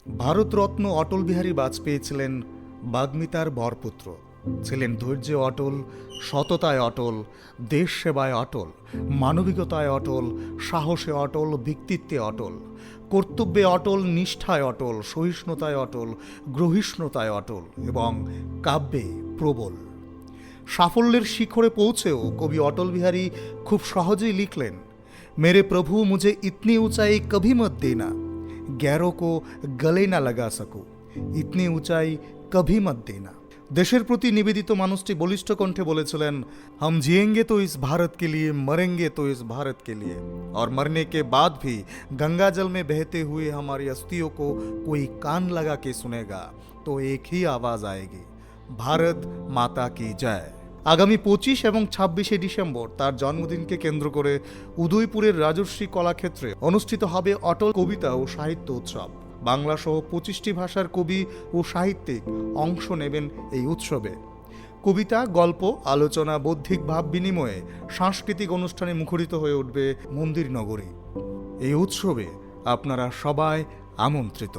ভারতরত্ন অটল বিহারী বাজপেয়ী ছিলেন বাগ্মিতার বরপুত্র। ছিলেন ধৈর্যে অটল, সততায় অটল, দেশ সেবায় অটল, মানবিকতায় অটল, সাহসে অটল, ব্যক্তিত্বে অটল, কর্তব্যে অটল, নিষ্ঠায় অটল, সহিষ্ণুতায় অটল, গ্রহিষ্ণুতায় অটল এবং কাব্যে প্রবল। সাফল্যের শিখরে পৌঁছেও কবি অটল বিহারী খুব সহজেই লিখলেন, মেরে প্রভু মুঝে ইতনি ऊंचाई कभी मत देना, गैरों को गले ना लगा सकूं, इतनी ऊंचाई कभी मत देना। দেশের প্রতি নিবেদিত মানুষটি বলিষ্ঠ কণ্ঠে বলেছিলেন, हम जिएंगे तो इस भारत के लिए, मरेंगे तो इस भारत के लिए, और मरने के बाद भी गंगा जल में बहते हुए हमारी अस्थियों को कोई कान लगा के सुनेगा तो एक ही आवाज आएगी, भारत माता की जय। আগামী 25 এবং 26শে ডিসেম্বর তার জন্মদিনকে কেন্দ্র করে উদয়পুরের রাজর্ষি কলাক্ষেত্রে অনুষ্ঠিত হবে অটল কবিতা ও সাহিত্য উৎসব। বাংলা সহ 25টি ভাষার কবি ও সাহিত্যিক অংশ নেবেন এই উৎসবে। কবিতা, গল্প, আলোচনা, বৌদ্ধিক ভাব বিনিময়ে সাংস্কৃতিক অনুষ্ঠানে মুখরিত হয়ে উঠবে মন্দির নগরী। এই উৎসবে আপনারা সবাই আমন্ত্রিত।